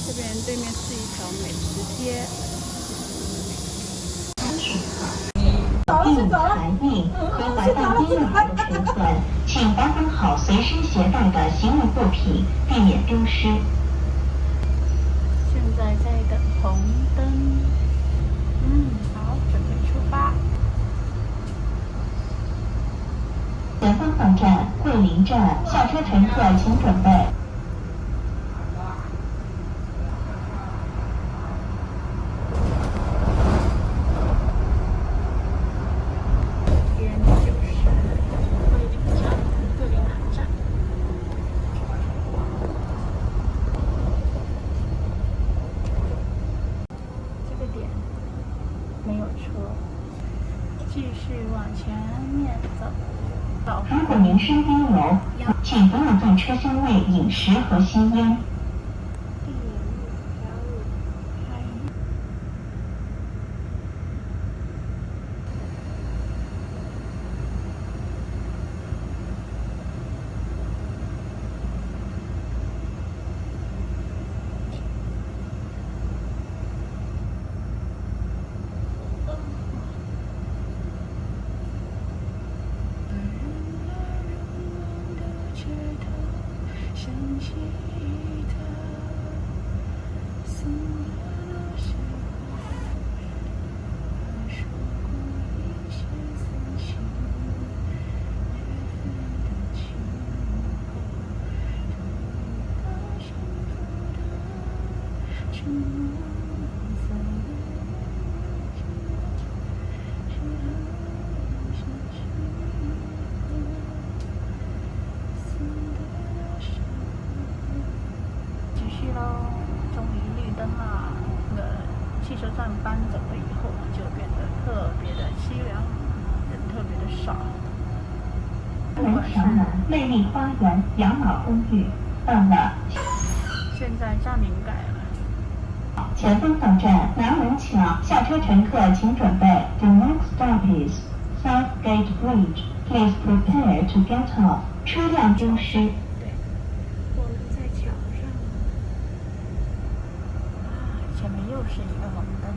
这边对面是一条美食街。印含印和怀带阴霾的成分，请保管好随身携带的行李物品，避免丢失。现在在等红灯。好，准备出发。前方到站桂林站，下车乘客请准备。继续往前面走。如果您身边有，请不要在车厢内饮食和吸烟。继续喽，终于绿灯了。那个汽车站搬走了以后，就变得特别的凄凉，人特别的少。门桥南魅力花园养老公寓到了。现在站名改了。前方到站南门桥，下车乘客请准备。The next stop is Southgate Bridge. Please prepare to get off. 车辆丢失。对，我们在桥上。前面又是一个红灯。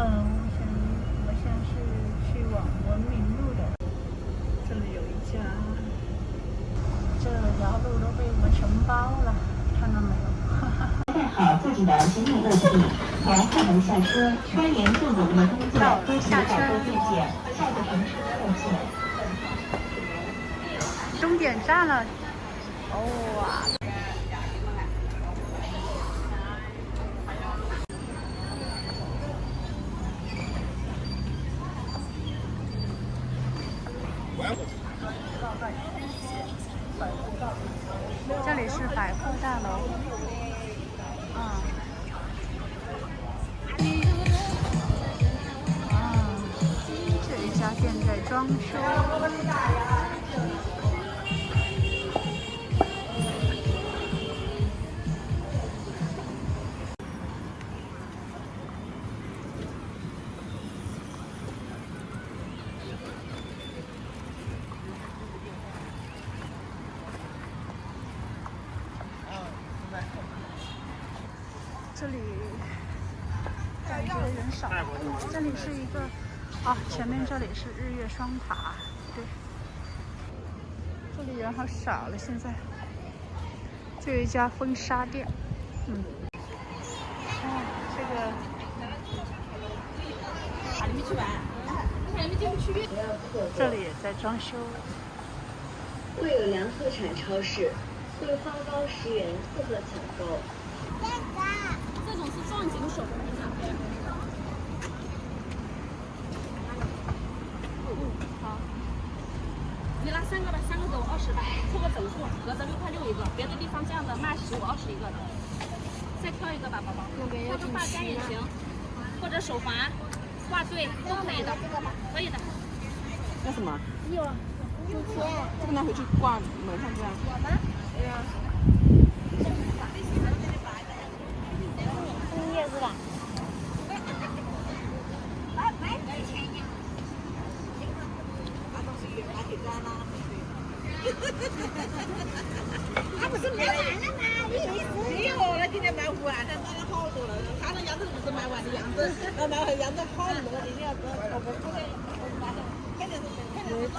我现在是去往文明路的，这里有一家，这条路都被我们承包了，看到没有？带好自己的行李物品，从后门下车，车沿著我们的东界，多请导购意见，下个乘车再见。终点站了，哇！这里是百货大楼。这一家店在装修。这里感觉人少，这里是一个前面这里是日月双塔，对，这里人好少了。现在这有一家婚纱店，这个这里也在装修。贵有良特产超市，桂花糕10元4盒抢购。这种是撞击的手工品啊。好，你拿3个吧，3个给我20吧，凑个整数，合着6.6块一个，别的地方这样的卖15、20一个的。再挑一个吧，宝宝，挑个发簪也行，或者手环。挂坠都可以的，可以的。那什么？有竹签。这个拿回去挂门上去啊？我吗？对呀。枫叶是吧？他不是卖完了吗？没有，他今天卖完了，卖了好多了。他的样子不是卖完的样子，那卖的样子好多，一定要知道。肯定是肯定是走。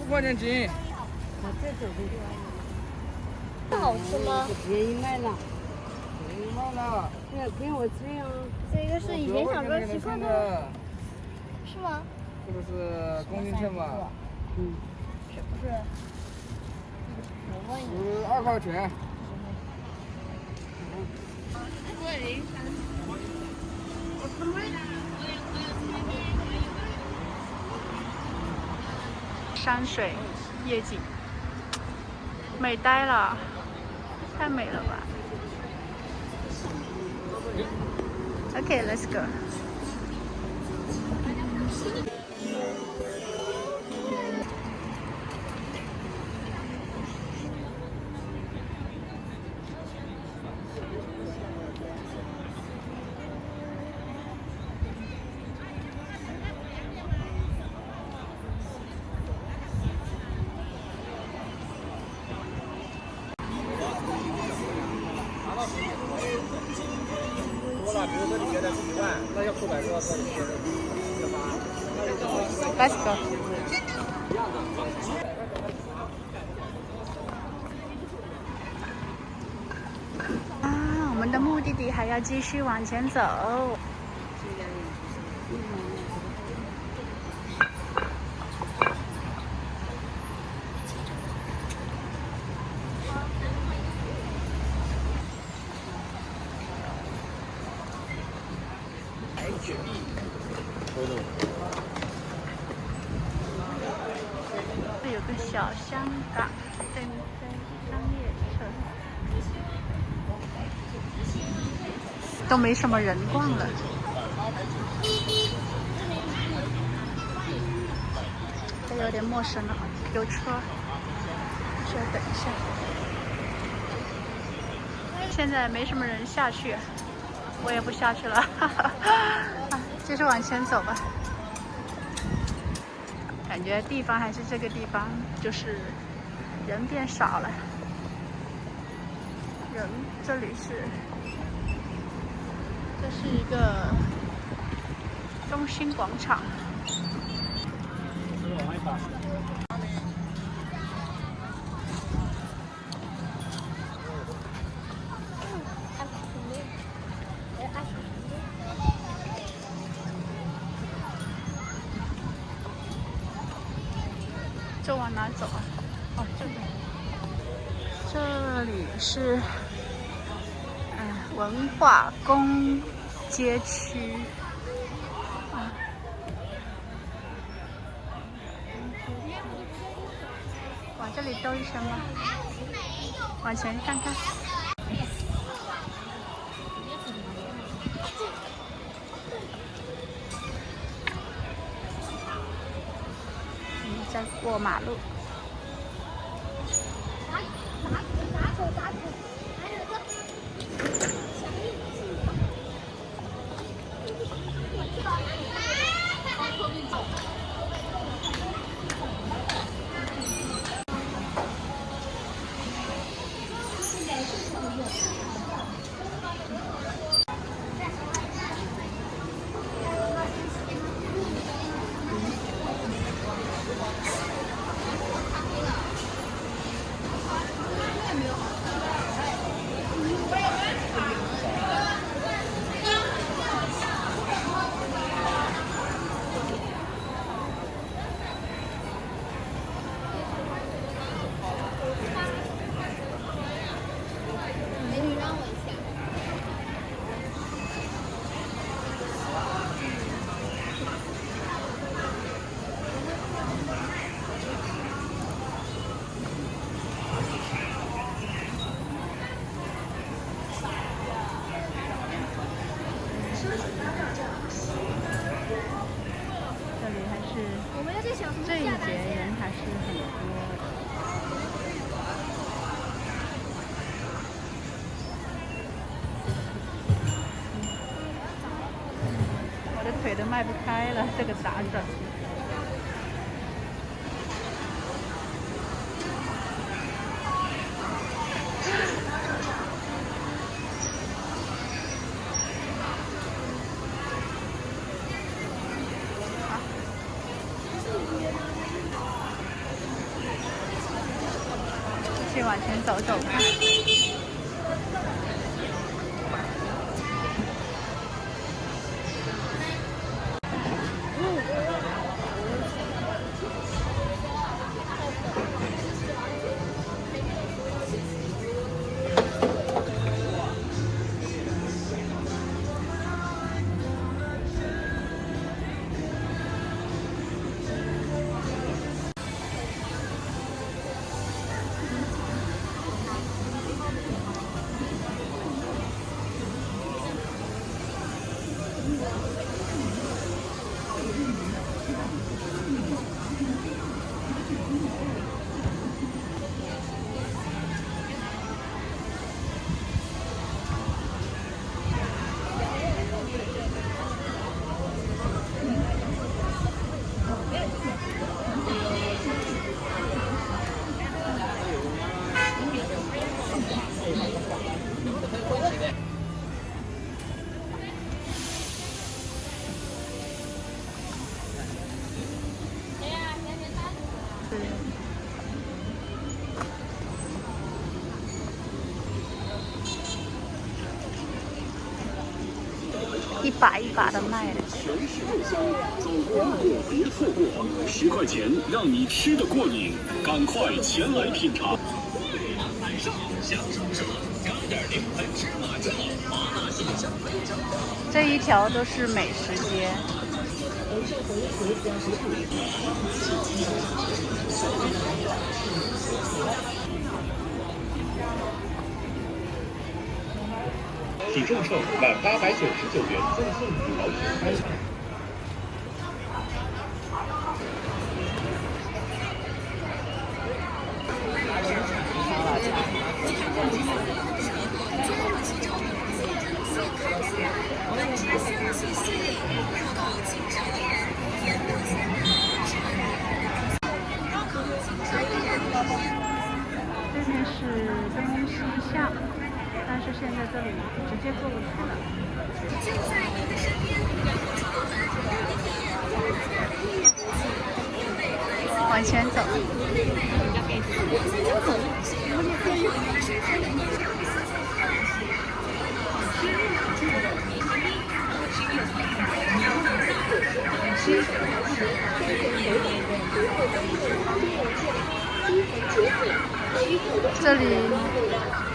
5块钱斤。这好吃吗？便宜卖了，便宜卖了。对，给我这样。这个是以前小时候习惯的，是吗？这个是公斤称吧？嗯，不是。我问你。12块钱。山水夜景，美呆了，太美了吧 ！OK，let's go。比如说你觉得是1万，那要扣100多，这里是180。Let's go。啊，我们的目的地还要继续往前走。这有个小香港正飞商业城，都没什么人逛了。这有点陌生了，有车，需要等一下。现在没什么人下去，我也不下去了，继续往前走吧。感觉地方还是这个地方，就是人变少了。人，这里是，这是一个中心广场。这往哪走啊？哦，这边。这里是文化宫街区。往这里兜一圈吧，往前看看。在过马路。这一节人还是很多的。我的腿都迈不开了，这个打转。继续往前走走看。一把一把的卖的。全是肉香，走过路过别错过，10块钱让你吃得过瘾，赶快前来品尝。这一条都是美食街。体重秤满899元赠送羽毛球拍。这边是东西巷，但是现在这里直接过不去了。往前走。这里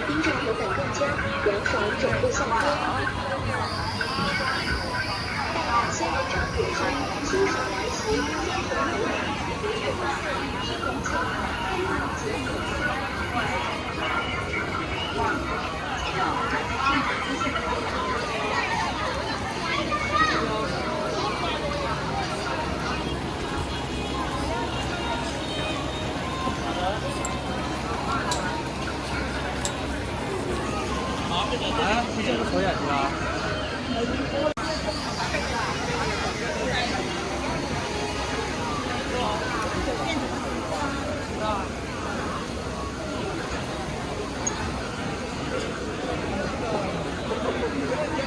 冰镇口感更佳，凉爽整个夏天。鲜人掌果汁，清爽来袭，鲜口口感，冰镇口感，冰红酱，开放即可。啊，你这个手眼是吧？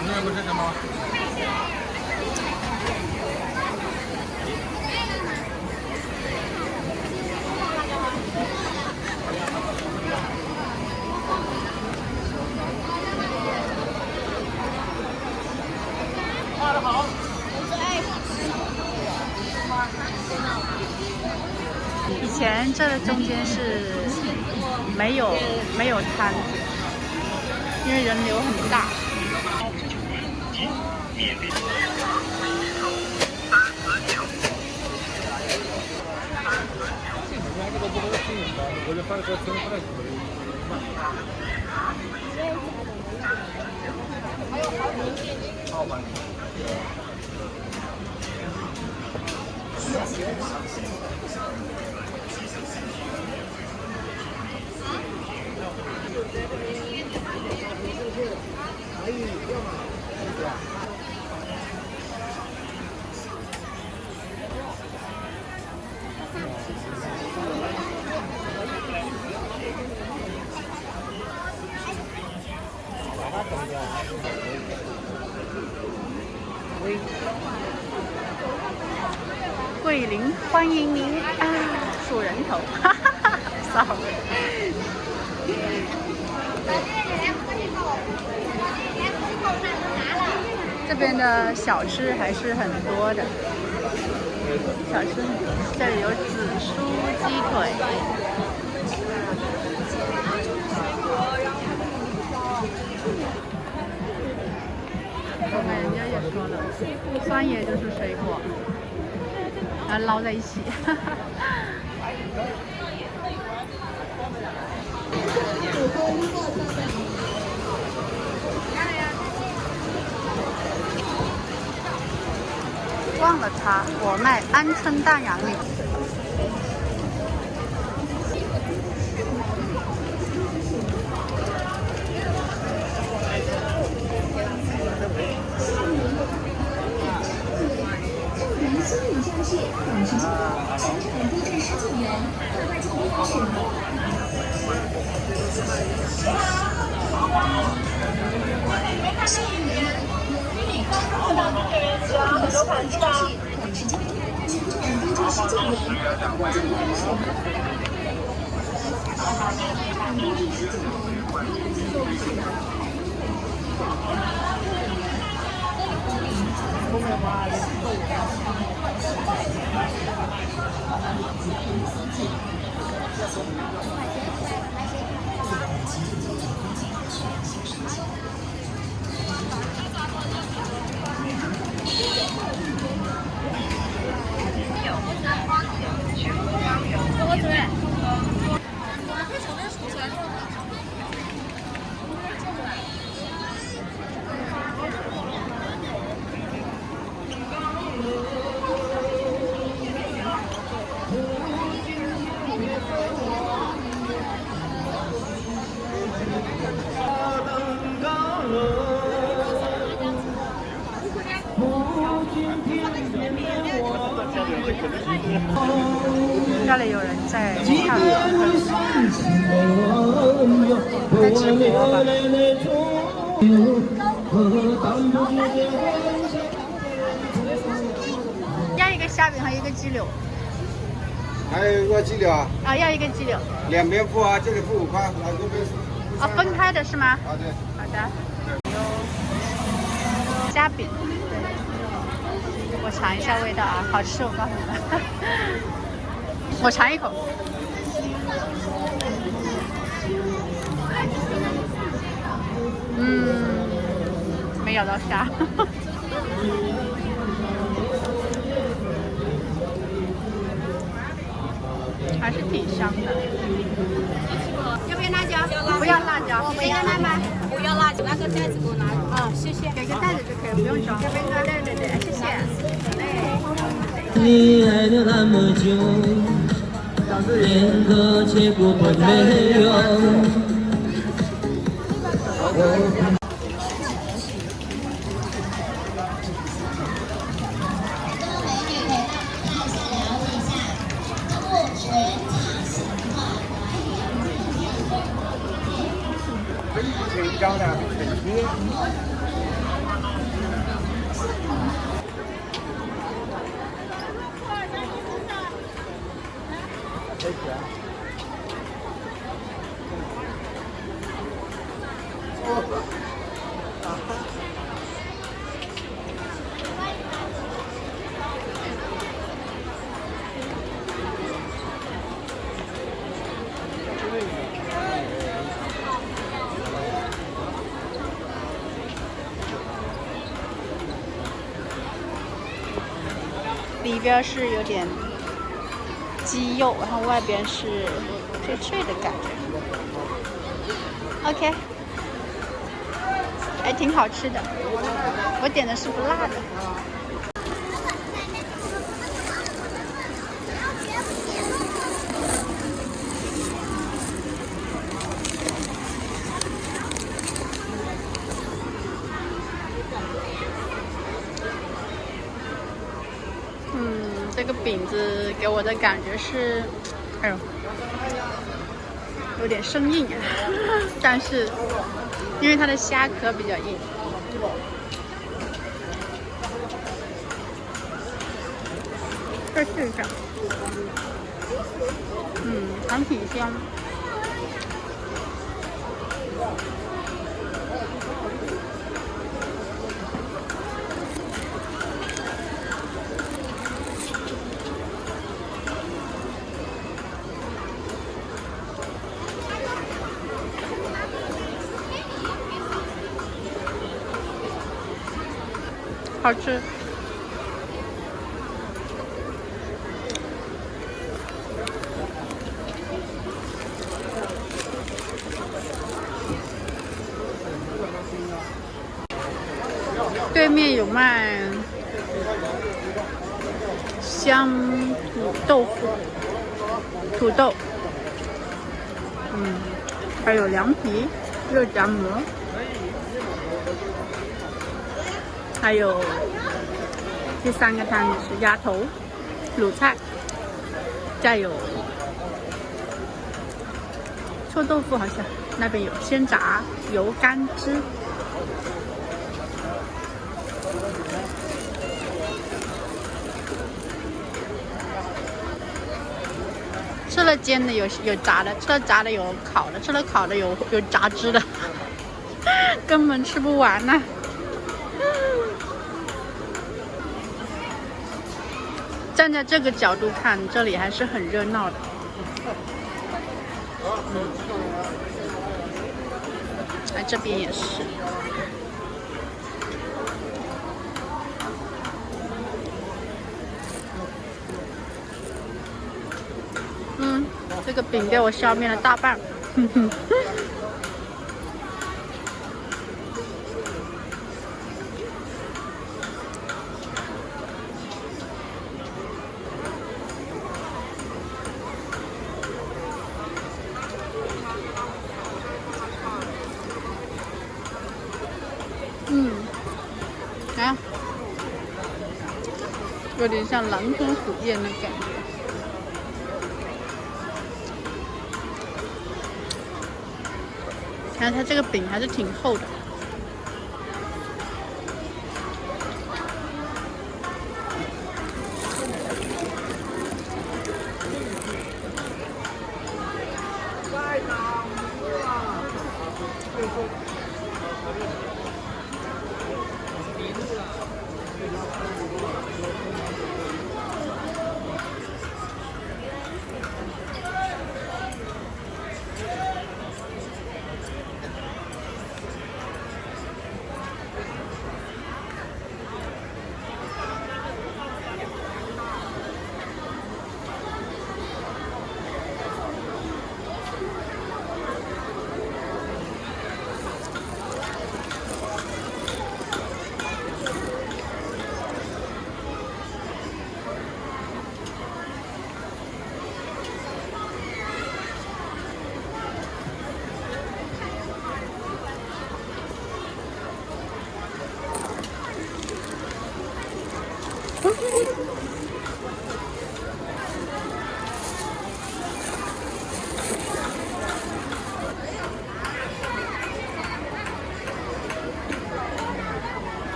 你也不是什么？以前这中间是没有摊子，因为人流很大。桂林欢迎您啊！数人头，哈哈哈 ，sorry。这边的小吃还是很多的，小吃这里有紫苏鸡腿。后面人家也说了，酸椰就是水果，然后捞在一起。忘了它，我卖鹌鹑蛋洋芋。南新宇象蟹，短时间内全场多挣19元，快快进行选择。幸运儿们，美高高档，南新宇象蟹，短时间内全场多挣19元，快快进行选择。多挣19元，快快进行选择。这里有人在唱歌，在直播吧。要一个虾饼和一个鸡柳。还有一个鸡柳啊？啊，要一个鸡柳。两边付啊，这里付5块，那这边啊，分开的是吗？啊，对。好的。虾饼，对，我尝一下味道啊，好吃，我告诉你们。我尝一口。没咬到虾。还是挺香的。要不要辣椒？不要辣椒。这个辣吗？不要辣椒，那个袋子给我拿。啊，谢谢。给个袋子就可以，不用装。对对对，谢谢。你爱了那么久，连个结果都没有。胶的很贴。里边是有点鸡肉，然后外边是脆脆的感觉。OK， 还挺好吃的。我点的是不辣的。个饼子给我的感觉是，哎呦，有点生硬，但是因为它的虾壳比较硬。再试一下，还挺香。好吃。对面有卖香土豆腐、土豆，还有凉皮、肉夹馍，还有第3个摊子是鸭头、卤菜，再有臭豆腐，好像那边有鲜炸油干汁。吃了煎的有炸的，吃了炸的有烤的，吃了烤的有炸汁的，根本吃不完呐。站在这个角度看，这里还是很热闹的。这边也是。这个饼给我消灭了大半。啊，有点像狼吞虎咽的感觉。看它这个饼还是挺厚的。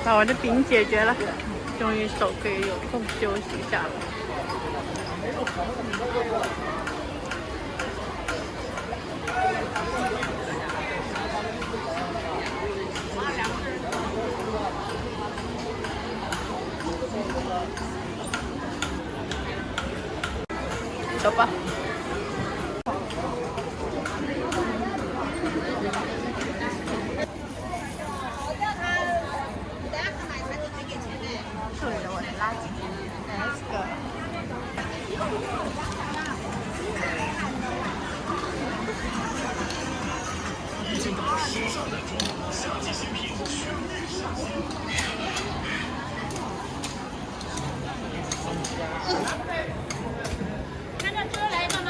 把我的饼解决了，终于手可以有空休息一下了。走吧。处理的我的垃圾 ，Let's go。看着车来了吗？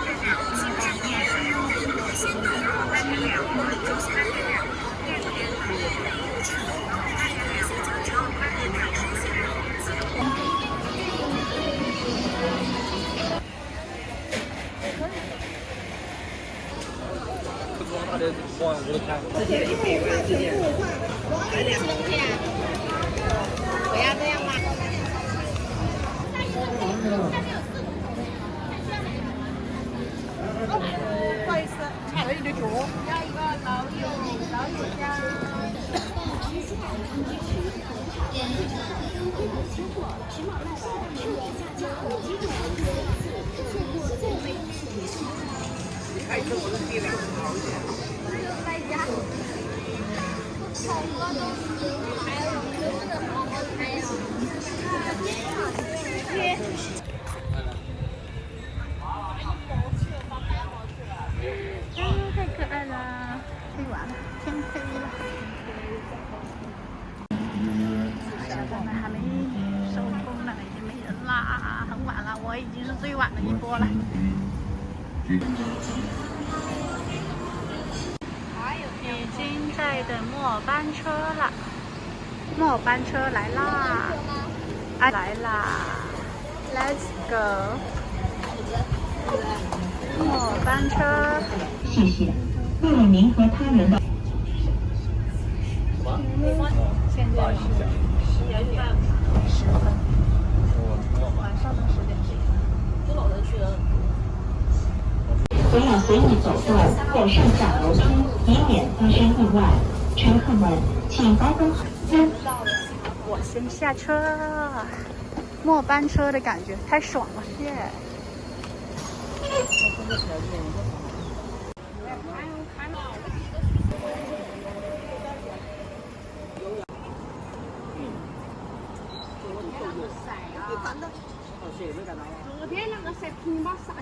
我都看。不要这样嘛。不好意思，差了一对脚。要一个老友加。开车我是尽量好一点。在家。好多东西，还有很多的好好拍呀。太可爱了！黑完了，天黑了。小伙伴还没收工呢，已经没人啦，很晚了，我已经是最晚的一波了。已经在等末班车了，末班车来啦！来啦 ，Let's go！ 末班车。谢谢。为了您和他人的。现在是10点10分，晚上的10点10分。都老人去了。不要随意走动或上下楼梯，以免发生意外。乘客们，请保管好。我先下车，末班车的感觉太爽了，耶！昨天那个晒平把晒。